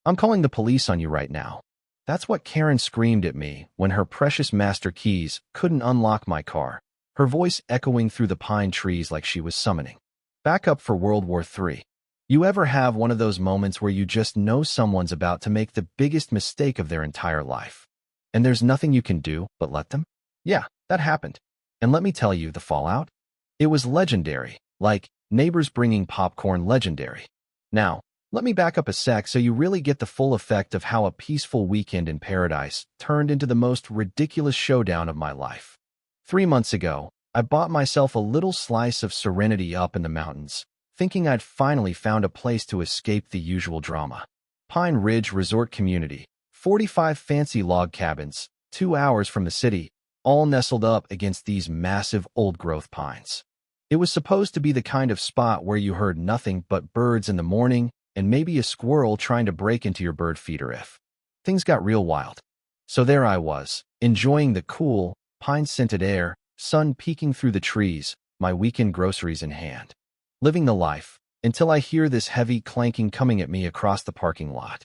I'm calling the police on you right now. That's what Karen screamed at me when her precious master keys couldn't unlock my car, her voice echoing through the pine trees like she was summoning backup for World War III. You ever have one of those moments where you just know someone's about to make the biggest mistake of their entire life, and there's nothing you can do but let them? Yeah, that happened. And let me tell you, the fallout? It was legendary, like neighbors bringing popcorn legendary. Now, let me back up a sec so you really get the full effect of how a peaceful weekend in paradise turned into the most ridiculous showdown of my life. 3 months ago, I bought myself a little slice of serenity up in the mountains, thinking I'd finally found a place to escape the usual drama. Pine Ridge Resort Community, 45 fancy log cabins, 2 hours from the city, all nestled up against these massive old-growth pines. It was supposed to be the kind of spot where you heard nothing but birds in the morning and maybe a squirrel trying to break into your bird feeder if things got real wild. So there I was, enjoying the cool, pine-scented air, sun peeking through the trees, my weekend groceries in hand. Living the life, until I hear this heavy clanking coming at me across the parking lot.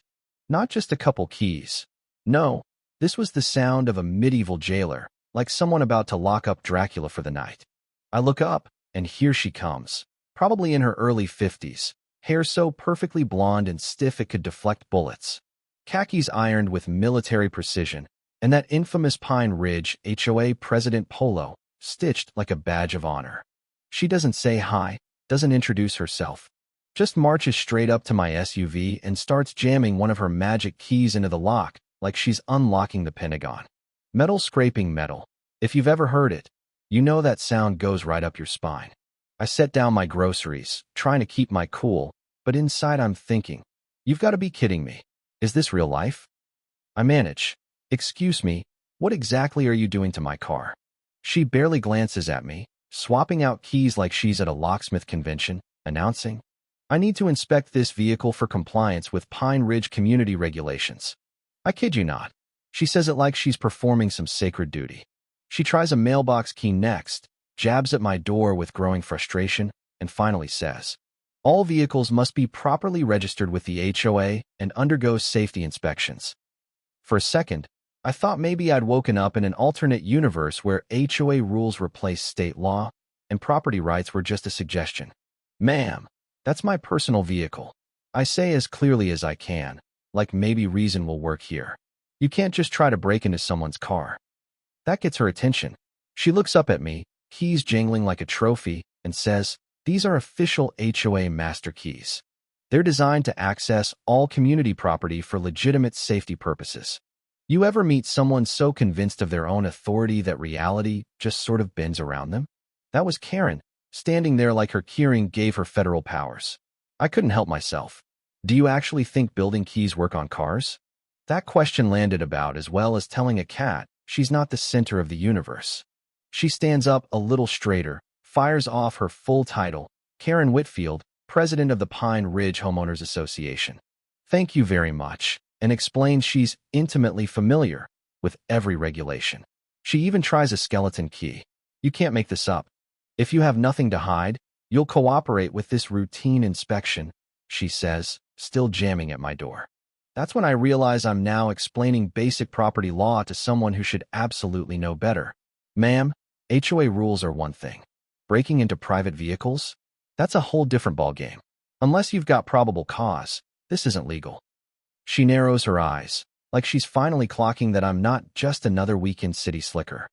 Not just a couple keys. No, this was the sound of a medieval jailer, like someone about to lock up Dracula for the night. I look up, and here she comes, probably in her early 50s, hair so perfectly blonde and stiff it could deflect bullets, khakis ironed with military precision, and that infamous Pine Ridge HOA President polo, stitched like a badge of honor. She doesn't say hi, doesn't introduce herself, just marches straight up to my SUV and starts jamming one of her magic keys into the lock like she's unlocking the Pentagon. Metal scraping metal. If you've ever heard it, you know that sound goes right up your spine. I set down my groceries, trying to keep my cool, but inside I'm thinking, you've got to be kidding me. Is this real life? I manage. Excuse me, what exactly are you doing to my car? She barely glances at me, swapping out keys like she's at a locksmith convention, announcing, I need to inspect this vehicle for compliance with Pine Ridge community regulations. I kid you not. She says it like she's performing some sacred duty. She tries a mailbox key next, jabs at my door with growing frustration, and finally says, all vehicles must be properly registered with the HOA and undergo safety inspections. For a second, I thought maybe I'd woken up in an alternate universe where HOA rules replaced state law, and property rights were just a suggestion. Ma'am, that's my personal vehicle. I say as clearly as I can, like maybe reason will work here. You can't just try to break into someone's car. That gets her attention. She looks up at me, keys jangling like a trophy, and says, these are official HOA master keys. They're designed to access all community property for legitimate safety purposes. You ever meet someone so convinced of their own authority that reality just sort of bends around them? That was Karen, standing there like her keyring gave her federal powers. I couldn't help myself. Do you actually think building keys work on cars? That question landed about as well as telling a cat she's not the center of the universe. She stands up a little straighter, fires off her full title, Karen Whitfield, president of the Pine Ridge Homeowners Association. Thank you very much, and explains she's intimately familiar with every regulation. She even tries a skeleton key. You can't make this up. If you have nothing to hide, you'll cooperate with this routine inspection, she says, still jamming at my door. That's when I realize I'm now explaining basic property law to someone who should absolutely know better. Ma'am, HOA rules are one thing. Breaking into private vehicles? That's a whole different ballgame. Unless you've got probable cause, this isn't legal. She narrows her eyes, like she's finally clocking that I'm not just another weekend city slicker.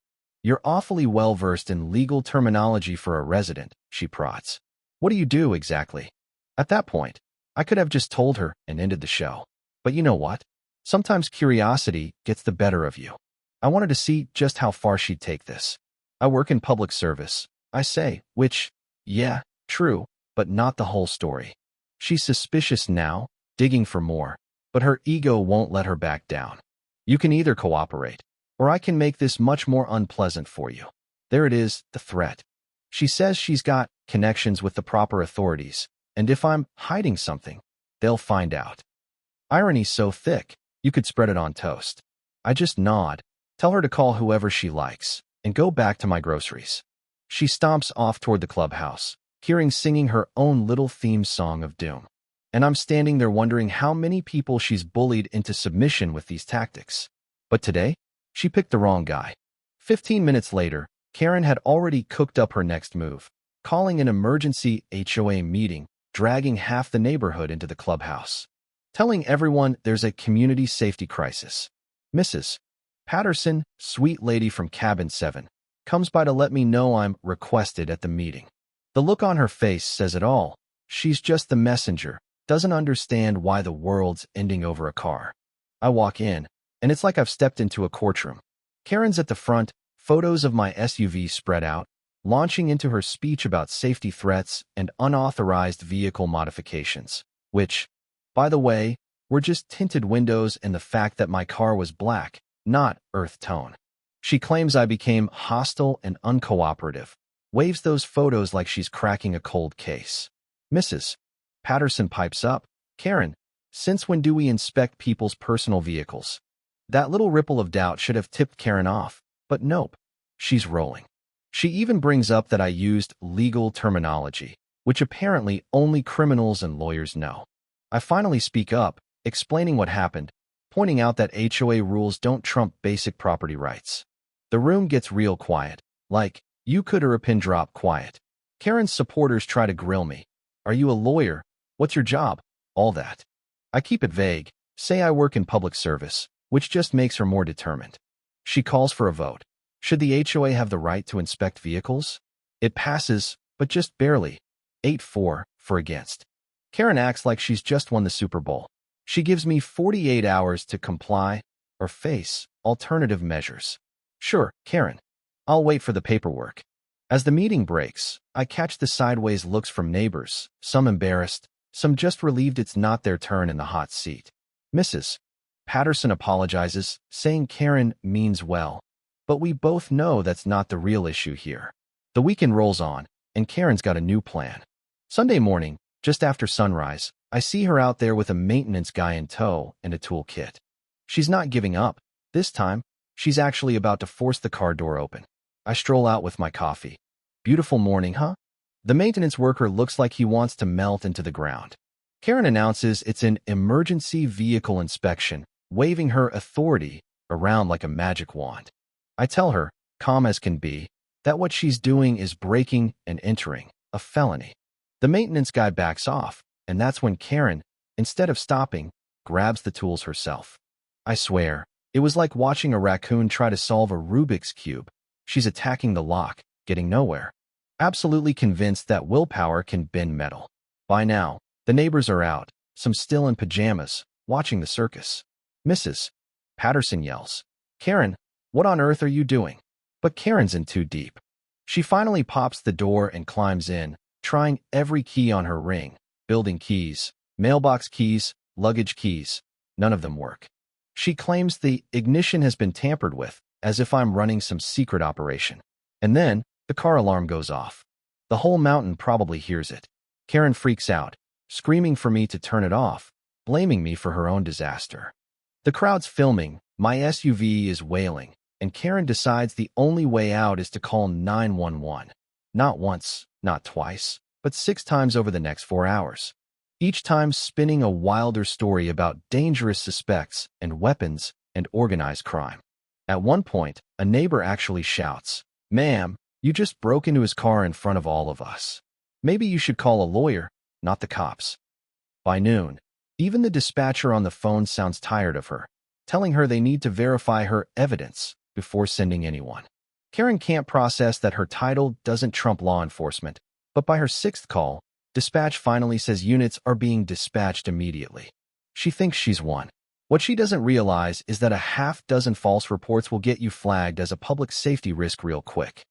You're awfully well-versed in legal terminology for a resident, she prods. What do you do exactly? At that point, I could have just told her and ended the show. But you know what? Sometimes curiosity gets the better of you. I wanted to see just how far she'd take this. I work in public service, I say, which, yeah, true, but not the whole story. She's suspicious now, digging for more, but her ego won't let her back down. You can either cooperate, or I can make this much more unpleasant for you. There it is, the threat. She says she's got connections with the proper authorities, and if I'm hiding something, they'll find out. Irony's so thick, you could spread it on toast. I just nod, tell her to call whoever she likes, and go back to my groceries. She stomps off toward the clubhouse, hearing singing her own little theme song of doom. and I'm standing there wondering how many people she's bullied into submission with these tactics. But today, she picked the wrong guy. 15 minutes later, Karen had already cooked up her next move, calling an emergency HOA meeting, dragging half the neighborhood into the clubhouse, telling everyone there's a community safety crisis. Mrs. Patterson, sweet lady from Cabin 7, comes by to let me know I'm requested at the meeting. The look on her face says it all. She's just the messenger, doesn't understand why the world's ending over a car. I walk in, and it's like I've stepped into a courtroom. Karen's at the front, photos of my SUV spread out, launching into her speech about safety threats and unauthorized vehicle modifications, which, by the way, were just tinted windows and the fact that my car was black, not earth tone. She claims I became hostile and uncooperative, waves those photos like she's cracking a cold case. Mrs. Patterson pipes up, Karen, since when do we inspect people's personal vehicles? That little ripple of doubt should have tipped Karen off, but nope, she's rolling. She even brings up that I used legal terminology, which apparently only criminals and lawyers know. I finally speak up, explaining what happened, pointing out that HOA rules don't trump basic property rights. The room gets real quiet, like, you could or a pin drop quiet. Karen's supporters try to grill me. Are you a lawyer? What's your job? All that. I keep it vague, say I work in public service, which just makes her more determined. She calls for a vote. Should the HOA have the right to inspect vehicles? It passes, but just barely. 8-4 for against. Karen acts like she's just won the Super Bowl. She gives me 48 hours to comply or face alternative measures. Sure, Karen. I'll wait for the paperwork. As the meeting breaks, I catch the sideways looks from neighbors, some embarrassed, some just relieved it's not their turn in the hot seat. Mrs. Patterson apologizes, saying Karen means well. But we both know that's not the real issue here. The weekend rolls on, and Karen's got a new plan. Sunday morning, just after sunrise, I see her out there with a maintenance guy in tow and a toolkit. She's not giving up. This time, she's actually about to force the car door open. I stroll out with my coffee. Beautiful morning, huh? The maintenance worker looks like he wants to melt into the ground. Karen announces it's an emergency vehicle inspection, waving her authority around like a magic wand. I tell her, calm as can be, that what she's doing is breaking and entering a felony. The maintenance guy backs off, and that's when Karen, instead of stopping, grabs the tools herself. I swear, it was like watching a raccoon try to solve a Rubik's Cube. She's attacking the lock, getting nowhere. Absolutely convinced that willpower can bend metal. By now, the neighbors are out, some still in pajamas, watching the circus. Mrs. Patterson yells, Karen, what on earth are you doing? But Karen's in too deep. She finally pops the door and climbs in, trying every key on her ring, building keys, mailbox keys, luggage keys. None of them work. She claims the ignition has been tampered with, as if I'm running some secret operation. And then, the car alarm goes off. The whole mountain probably hears it. Karen freaks out, screaming for me to turn it off, blaming me for her own disaster. The crowd's filming, my SUV is wailing, and Karen decides the only way out is to call 911. Not once, not twice, but 6 times over the next 4 hours. Each time spinning a wilder story about dangerous suspects and weapons and organized crime. At one point, a neighbor actually shouts, Ma'am, you just broke into his car in front of all of us. Maybe you should call a lawyer, not the cops. By noon, even the dispatcher on the phone sounds tired of her, telling her they need to verify her evidence before sending anyone. Karen can't process that her title doesn't trump law enforcement, but by her 6th call, dispatch finally says units are being dispatched immediately. She thinks she's won. What she doesn't realize is that a half-dozen false reports will get you flagged as a public safety risk real quick.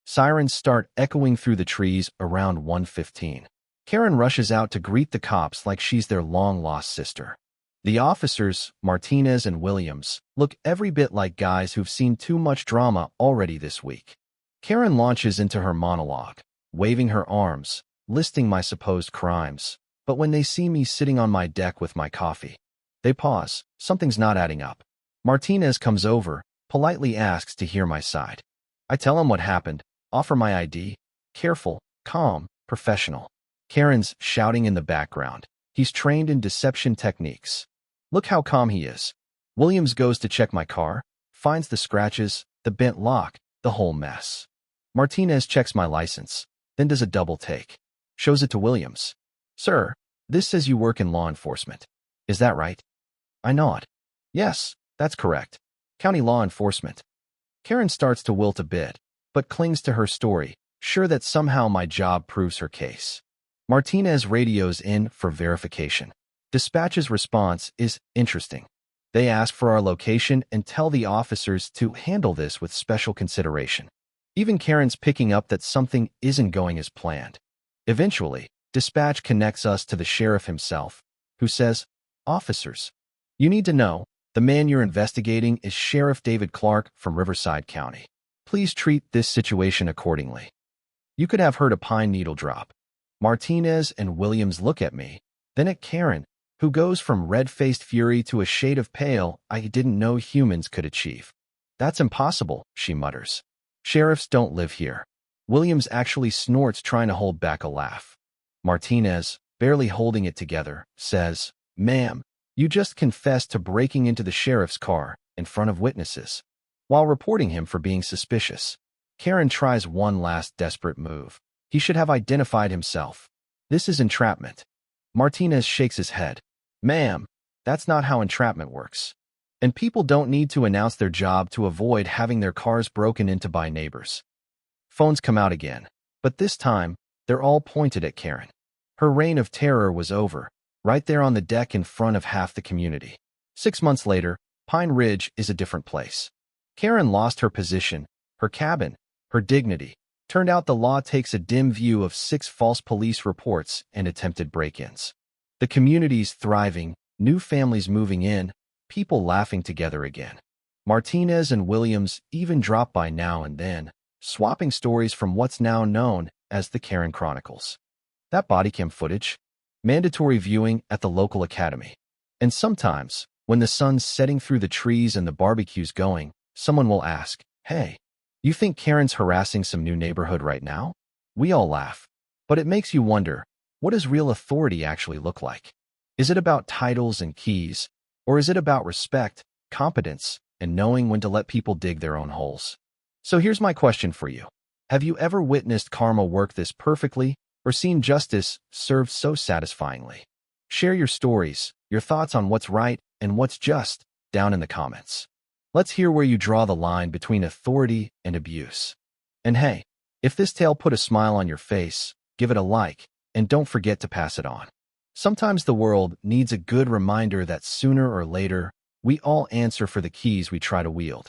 Sirens start echoing through the trees around 1:15. Karen rushes out to greet the cops like she's their long-lost sister. The officers, Martinez and Williams, look every bit like guys who've seen too much drama already this week. Karen launches into her monologue, waving her arms, listing my supposed crimes, but when they see me sitting on my deck with my coffee, they pause. Something's not adding up. Martinez comes over, politely asks to hear my side. I tell him what happened, offer my ID, careful, calm, professional. Karen's shouting in the background, He's trained in deception techniques. Look how calm he is. Williams goes to check my car, finds the scratches, the bent lock, the whole mess. Martinez checks my license, then does a double take. Shows it to Williams. Sir, this says you work in law enforcement. Is that right? I nod. Yes, that's correct. County law enforcement. Karen starts to wilt a bit, but clings to her story, sure that somehow my job proves her case. Martinez radios in for verification. Dispatch's response is interesting. They ask for our location and tell the officers to handle this with special consideration. Even Karen's picking up that something isn't going as planned. Eventually, dispatch connects us to the sheriff himself, who says, Officers, you need to know, the man you're investigating is Sheriff David Clark from Riverside County. Please treat this situation accordingly. You could have heard a pine needle drop. Martinez and Williams look at me, then at Karen, who goes from red-faced fury to a shade of pale I didn't know humans could achieve. That's impossible, she mutters. Sheriffs don't live here. Williams actually snorts, trying to hold back a laugh. Martinez, barely holding it together, says, Ma'am, you just confessed to breaking into the sheriff's car in front of witnesses, while reporting him for being suspicious. Karen tries one last desperate move. He should have identified himself. This is entrapment. Martinez shakes his head. Ma'am, that's not how entrapment works. And people don't need to announce their job to avoid having their cars broken into by neighbors. Phones come out again, but this time, they're all pointed at Karen. Her reign of terror was over, right there on the deck in front of half the community. 6 months later, Pine Ridge is a different place. Karen lost her position, her cabin, her dignity. Turned out the law takes a dim view of 6 false police reports and attempted break-ins. The community's thriving, new families moving in, people laughing together again. Martinez and Williams even drop by now and then, swapping stories from what's now known as the Karen Chronicles. That body cam footage? Mandatory viewing at the local academy. And sometimes, when the sun's setting through the trees and the barbecue's going, someone will ask, Hey, you think Karen's harassing some new neighborhood right now? We all laugh. But it makes you wonder, what does real authority actually look like? Is it about titles and keys? Or is it about respect, competence, and knowing when to let people dig their own holes? So here's my question for you. Have you ever witnessed karma work this perfectly, or seen justice served so satisfyingly? Share your stories, your thoughts on what's right and what's just, down in the comments. Let's hear where you draw the line between authority and abuse. And hey, if this tale put a smile on your face, give it a like, and don't forget to pass it on. Sometimes the world needs a good reminder that sooner or later, we all answer for the keys we try to wield.